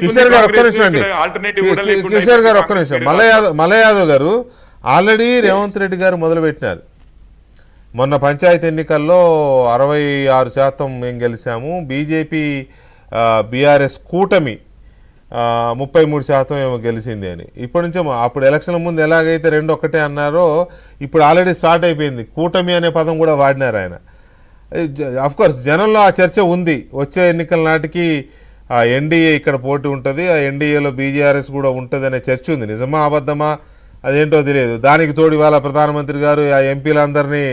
కిషోర్ గారు ఒక్క నిమిషం అండి, కిషోర్ గారు ఒక్క నిమిషం. మల్లయ్య యాదవ్ గారు ఆల్రెడీ రేవంత్ రెడ్డి గారు మొదలుపెట్టినారు. మొన్న పంచాయతీ ఎన్నికల్లో 66% మేము గెలిచాము, బీజేపీ బీఆర్ఎస్ కూటమి 33% ఏమో గెలిచింది అని. ఇప్పటి నుంచో అప్పుడు ఎలక్షన్ల ముందు ఎలాగైతే 2-1 అన్నారో ఇప్పుడు ఆల్రెడీ స్టార్ట్ అయిపోయింది, కూటమి అనే పదం కూడా వాడినారు ఆయన. అఫ్కోర్స్ జనంలో ఆ చర్చ ఉంది, వచ్చే ఎన్నికల నాటికి ఎన్డీఏ ఇక్కడ పోటీ ఉంటుంది, ఆ ఎన్డీఏలో బీజేఆర్ఎస్ కూడా ఉంటుంది అనే చర్చ ఉంది. నిజమా అబద్ధమా అదేంటో తెలియదు. దానికి తోడు ఇవాళ ప్రధానమంత్రి గారు ఆ ఎంపీలందరినీ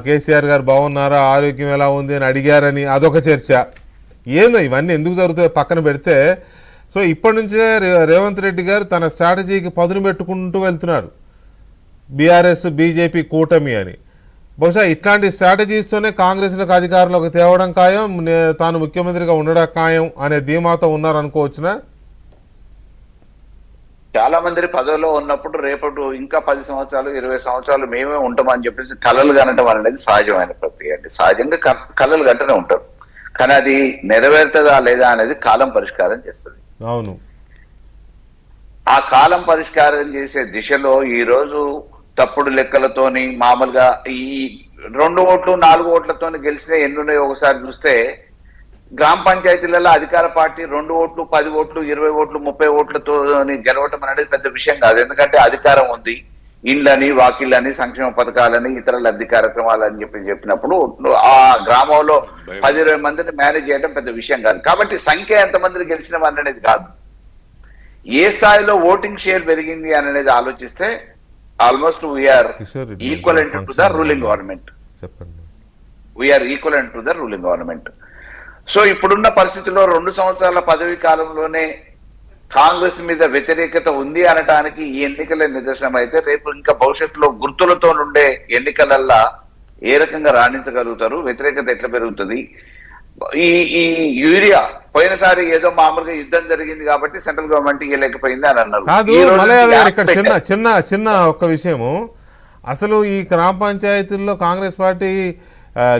కేసీఆర్ గారు బాగున్నారా, ఆరోగ్యం ఎలా ఉంది అని అడిగారని అదొక చర్చ. ఏందో ఇవన్నీ ఎందుకు జరుగుతాయో పక్కన పెడితే, సో ఇప్పటి నుంచే రేవంత్ రెడ్డి గారు తన స్ట్రాటజీకి పదును పెట్టుకుంటూ వెళ్తున్నారు, బీఆర్ఎస్ బీజేపీ కూటమి అని. బహుశా ఇట్లాంటి స్ట్రాటజీస్తోనే కాంగ్రెస్లకు అధికారంలోకి తేవడం ఖాయం, తాను ముఖ్యమంత్రిగా ఉండడం ఖాయం అనే ధీమాతో ఉన్నారనుకోవచ్చునా? చాలా మంది పదవిలో ఉన్నప్పుడు రేపటి ఇంకా 10 సంవత్సరాలు 20 సంవత్సరాలు మేమే ఉంటామని చెప్పేసి కలలు కనటం అనేది సహజమైన ప్రక్రియ అండి. సహజంగా కలలు కంటనే ఉంటారు, కానీ అది నెరవేరుతుందా లేదా అనేది కాలం పరిష్కారం చేస్తుంది. అవును, ఆ కాలం పరిష్కారం చేసే దిశలో ఈ రోజు తప్పుడు లెక్కలతోని మామూలుగా ఈ 2 ఓట్లు 4 ఓట్లతోని గెలిచిన ఎన్నున్నాయో ఒకసారి చూస్తే, గ్రామ పంచాయతీలలో అధికార పార్టీ 2 ఓట్లు 10 ఓట్లు 20 ఓట్లు 30 ఓట్లతో గెలవటం అనేది పెద్ద విషయం కాదు. ఎందుకంటే అధికారం ఉంది, ఇళ్ళని వాకిళ్ళని సంక్షేమ పథకాలని ఇతర లబ్ధి కార్యక్రమాలని చెప్పినప్పుడు ఆ గ్రామంలో 10-20 మందిని మేనేజ్ చేయడం పెద్ద విషయం కాదు. కాబట్టి సంఖ్య ఎంతమందిని గెలిచిన అనేది కాదు, ఏ స్థాయిలో ఓటింగ్ షేర్ పెరిగింది అనేది ఆలోచిస్తే almost we are equivalent to the ruling government. We are equivalent to the ruling government. So ఇప్పుడున్న పరిస్థితుల్లో 2 సంవత్సరాల పదవీ కాలంలోనే కాంగ్రెస్ మీద వ్యతిరేకత ఉంది అనటానికి ఈ ఎన్నికల నిదర్శనం అయితే, రేపు ఇంకా భవిష్యత్తులో గుర్తులతో నుండే ఎన్నికలల్లా ఏ రకంగా రాణించగలుగుతారు, వ్యతిరేకత ఎట్లా పెరుగుతుంది. ఈ యూరియా పోయినసారి ఏదో మామూలుగా యుద్ధం జరిగింది కాబట్టి సెంట్రల్ గవర్నమెంట్ ఇవ్వలేకపోయింది అని అన్నారు. చిన్న చిన్న ఒక్క విషయము, అసలు ఈ గ్రామ పంచాయతీల్లో కాంగ్రెస్ పార్టీ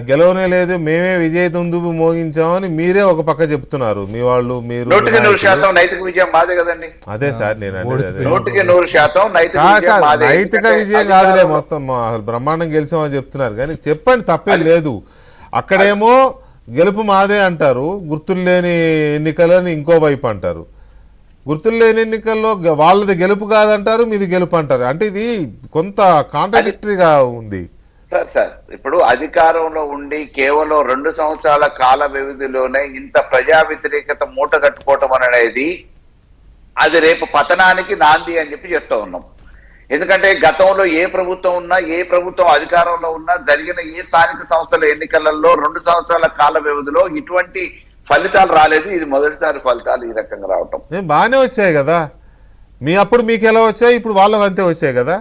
గెలవనే లేదు, మేమే విజయ దుందుబు మోగించామని మీరే ఒక పక్క చెప్తున్నారు. మీ వాళ్ళు మీరు 100% నైతిక విజయం మాదే కదండి. అదే సార్ నేను అనేది 100% నైతిక విజయం కాదులే, మొత్తం బ్రహ్మాండం గెలిచామని చెప్తున్నారు. కానీ చెప్పండి, తప్పేం లేదు. అక్కడేమో గెలుపు మాదే అంటారు, గుర్తులు లేని ఎన్నికలని ఇంకో వైపు అంటారు. గుర్తులు లేని ఎన్నికల్లో వాళ్ళది గెలుపు కాదంటారు, మీది గెలుపు అంటారు. అంటే ఇది కొంత కాంట్రాడిక్టరీగా ఉంది. సార్ ఇప్పుడు అధికారంలో ఉండి కేవలం 2 సంవత్సరాల కాల వ్యవధిలోనే ఇంత ప్రజా వ్యతిరేకత మూట కట్టుకోవటం అనేది అది రేపు పతనానికి నాంది అని చెప్పి చెప్తా ఉన్నాం. ఎందుకంటే గతంలో ఏ ప్రభుత్వం ఉన్నా, ఏ ప్రభుత్వం అధికారంలో ఉన్నా, జరిగిన ఏ స్థానిక సంస్థల ఎన్నికలలో 2 సంవత్సరాల కాల వ్యవధిలో ఇటువంటి ఫలితాలు రాలేదు. ఇది మొదటిసారి ఫలితాలు ఈ రకంగా రావటం. బాగానే వచ్చాయి కదా, అప్పుడు మీకు ఎలా వచ్చాయి, ఇప్పుడు వాళ్ళకి అంతే వచ్చాయి కదా.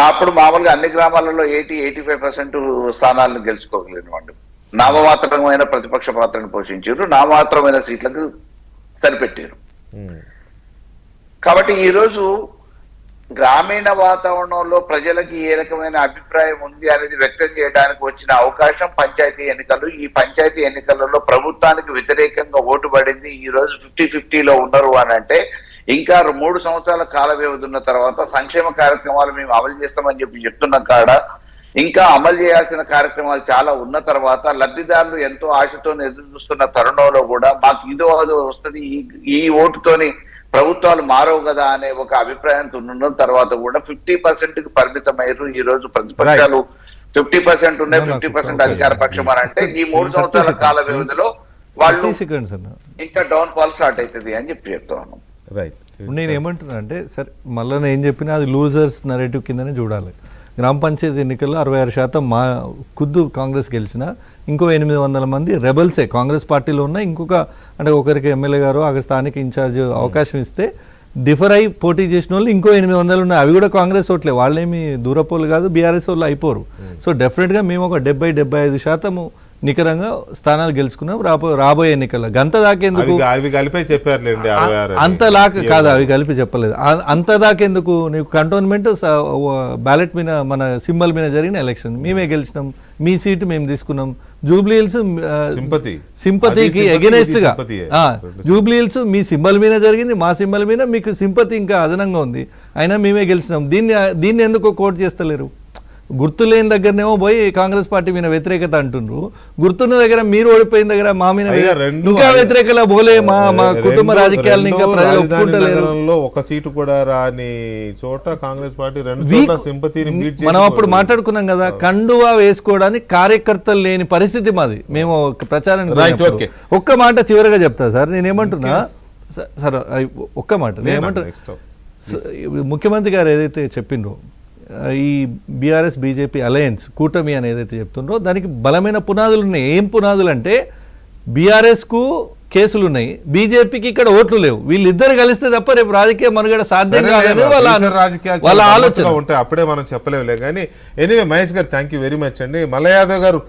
అప్పుడు మామూలుగా అన్ని గ్రామాలలో 80-85% స్థానాలను గెలుచుకోగలిగినవాడు. నామమాత్రమైన ప్రతిపక్ష పాత్రను పోషించారు, నామమాత్రమైన సీట్లకు సరిపెట్టారు. కాబట్టి ఈరోజు గ్రామీణ వాతావరణంలో ప్రజలకి ఏ రకమైన అభిప్రాయం ఉంది అనేది వ్యక్తం చేయడానికి వచ్చిన అవకాశం పంచాయతీ ఎన్నికలు. ఈ పంచాయతీ ఎన్నికలలో ప్రభుత్వానికి వ్యతిరేకంగా ఓటు పడింది. ఈ రోజు 50-50లో ఉన్నారు అని అంటే, ఇంకా 3 సంవత్సరాల కాల వ్యవధి ఉన్న తర్వాత సంక్షేమ కార్యక్రమాలు మేము అమలు చేస్తామని చెప్తున్న కాడ ఇంకా అమలు చేయాల్సిన కార్యక్రమాలు చాలా ఉన్న తర్వాత లబ్ధిదారులు ఎంతో ఆశతో ఎదురు చూస్తున్న తరుణంలో కూడా మాకు ఇదో అదో వస్తుంది, ఈ ఓటుతోని ప్రభుత్వాలు మారవు కదా అనే ఒక అభిప్రాయంతో ఉన్న తర్వాత కూడా 50%కి పరిమితమయ్యారు. ఈ రోజు ప్రతిపక్షాలు 50% ఉన్నాయి, 50% అధికార పక్షం అని అంటే ఈ 3 సంవత్సరాల కాల వ్యవధిలో వాళ్ళు ఇంకా డౌన్ ఫాల్ స్టార్ట్ అవుతుంది అని చెప్తా ఉన్నాం. రైట్, నేను ఏమంటున్నా అంటే, సరే మళ్ళీ ఏం చెప్పినా అది లూజర్స్ నరేటివ్ కిందనే చూడాలి. గ్రామ పంచాయతీ ఎన్నికల్లో 66% మా ఖుద్దు కాంగ్రెస్ గెలిచిన, ఇంకో 800 మంది రెబల్సే కాంగ్రెస్ పార్టీలో ఉన్నాయి. ఇంకొక అంటే ఒకరికి ఎమ్మెల్యే గారు అక్కడ స్థానిక ఇన్ఛార్జ్ అవకాశం ఇస్తే డిఫర్ అయి పోటీ చేసిన వాళ్ళు ఇంకో 800 ఉన్నాయి. అవి కూడా కాంగ్రెస్ ఓట్లే, వాళ్ళేమి దూరపోలు కాదు, బీఆర్ఎస్ వాళ్ళు అయిపోరు. సో డెఫినెట్గా మేము ఒక 70-75% నికరంగా స్థానాలు గెలుచుకున్నాం రాబోయే ఎన్నికల్లో. గంత దాకేందుకు అంతలాగా కాదు, అవి కలిపి చెప్పలేదు. అంత దాకేందుకు నీకు కంటోన్మెంట్ బ్యాలెట్ మీద మన సింబల్ మీద జరిగిన ఎలక్షన్ మేమే గెలిచినాం, మీ సీటు మేము తీసుకున్నాం, జూబ్లీ హిల్స్ సింపతి సింపతికి అది ఎగెనెస్ట్ గా సింపతియే. జూబ్లీ హిల్స్ మీ సింబల్ మీద జరిగింది, మా సింబల్ మీద మీకు సింపతి ఇంకా అదనంగా ఉంది, అయినా మేమే గెలిచినాం. దీన్ని ఎందుకు కోట్ చేస్తలేరు? గుర్తు లేని దగ్గరనేమో పోయి కాంగ్రెస్ పార్టీ మీద వ్యతిరేకత అంటుండ్రు, గుర్తున్న దగ్గర మీరు ఓడిపోయిన దగ్గర మా మీద ఇంకా వ్యతిరేకలా పోలే, మా కుటుంబ రాజకీయాలను ఇంకా ప్రజలు ఒప్పుకుంటలేరు. నగరంలో ఒక సీటు కూడా రాని చోట కాంగ్రెస్ పార్టీ రెండు చోట్ల సింపతిని బీట్ చేసి మనం అప్పుడు మాట్లాడుకున్నాం కదా, కండువా వేసుకోవడానికి కార్యకర్తలు లేని పరిస్థితి మాది. మేము ప్రచారం ఒక్క మాట చివరిగా చెప్తా సార్, నేనేమంటున్నా సార్ ఒక్క మాట నేనేమంటున్నా, ముఖ్యమంత్రి గారు ఏదైతే చెప్పిండ్రో ఈ బీఆర్ఎస్ బీజేపీ అలయన్స్ కూటమి అని ఏదైతే చెప్తుండ్రో దానికి బలమైన పునాదులు ఉన్నాయి. ఏం పునాదులు అంటే బీఆర్ఎస్కు కేసులు ఉన్నాయి, బీజేపీకి ఇక్కడ ఓట్లు లేవు. వీళ్ళిద్దరు కలిస్తే తప్ప రేపు రాజకీయ మనుగడ సాధ్యం కాదని వాళ్ళ ఆలోచన ఉంటాయి. అప్పుడే మనం చెప్పలేములే కానీ ఎనీవే మహేష్ గారు థ్యాంక్ యూ వెరీ మచ్ అండి. మల్ల యాదవ్ గారు